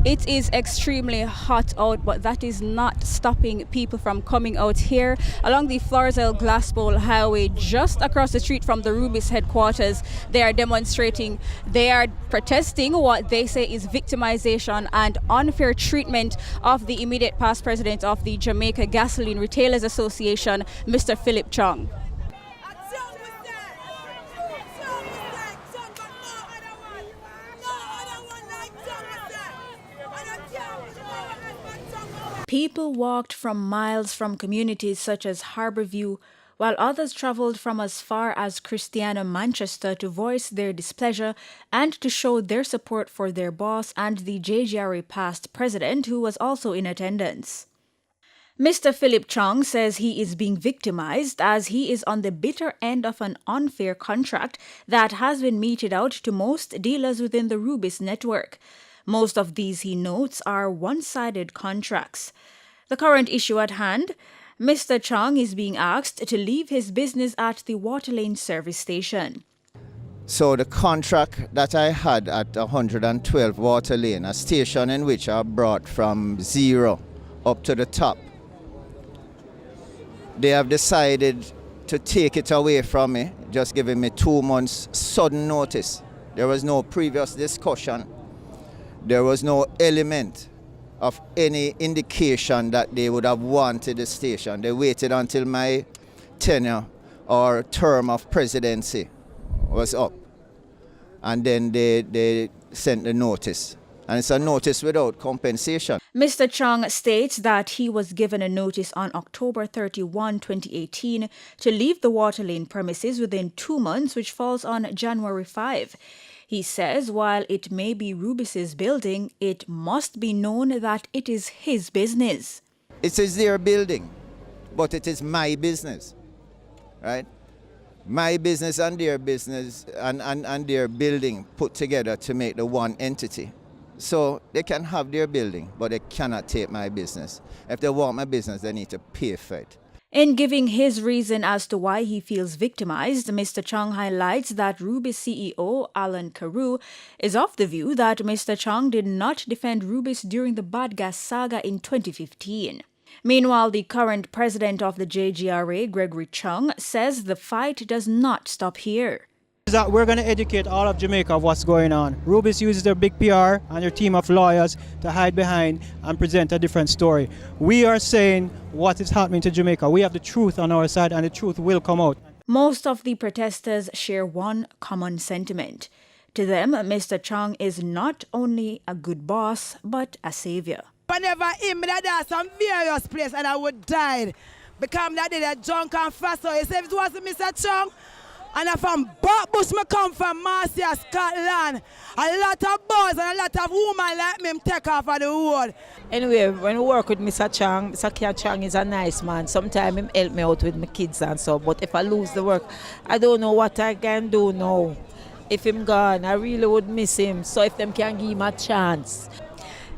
It is extremely hot out, but that is not stopping people from coming out here along the Florizel Glassbowl Highway just across the street from the Rubus headquarters. They are demonstrating, they are protesting what they say is victimization and unfair treatment of the immediate past president of the Jamaica Gasoline Retailers Association, Mr. Philip Chung. People walked from miles from communities such as Harbourview, while others travelled from as far as Christiana, Manchester to voice their displeasure and to show their support for their boss and the JGRA past president, who was also in attendance. Mr. Philip Chung says he is being victimized as he is on the bitter end of an unfair contract that has been meted out to most dealers within the Rubus network. Most of these, he notes, are one-sided contracts. The current issue at hand, Mr. Chung is being asked to leave his business at the Waterlane service station. So the contract that I had at 112 Waterlane, a station in which I brought from zero up to the top, they have decided to take it away from me, just giving me 2 months sudden notice. There was no previous discussion. There was no element of any indication that they would have wanted the station. They waited until my tenure or term of presidency was up. And then they sent the notice. And it's a notice without compensation. Mr. Chung states that he was given a notice on October 31, 2018 to leave the Waterlane premises within 2 months, which falls on January 5. He says while it may be Rubus's building, it must be known that it is his business. It is their building, but it is my business, right? My business and their business and their building put together to make the one entity. So they can have their building, but they cannot take my business. If they want my business, they need to pay for it. In giving his reason as to why he feels victimized, Mr. Chung highlights that Rubus CEO Alan Carew is of the view that Mr. Chung did not defend Rubus during the bad gas saga in 2015. Meanwhile, the current president of the JGRA, Gregory Chung, says the fight does not stop here. That we're going to educate all of Jamaica of what's going on. Rubus uses their big PR and their team of lawyers to hide behind and present a different story. We are saying what is happening to Jamaica. We have the truth on our side and the truth will come out. Most of the protesters share one common sentiment. To them, Mr. Chung is not only a good boss, but a savior. Whenever him that some various place and I would die because that did a junk and fast. So he said it wasn't Mr. Chung. And I'm from Bush, I come from Marcia, Scotland. A lot of boys and a lot of women like me take off of the road. Anyway, when we work with Mr. Chung, Mr. Chung is a nice man. Sometimes he help me out with my kids and so. But if I lose the work, I don't know what I can do now. If him gone, I really would miss him. So if them can give him a chance.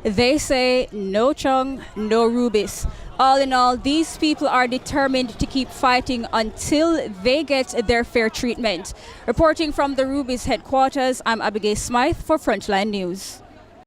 They say no Chung, no Rubus. All in all, these people are determined to keep fighting until they get their fair treatment. Reporting from the Rubus headquarters, I'm Abigail Smythe for Frontline News.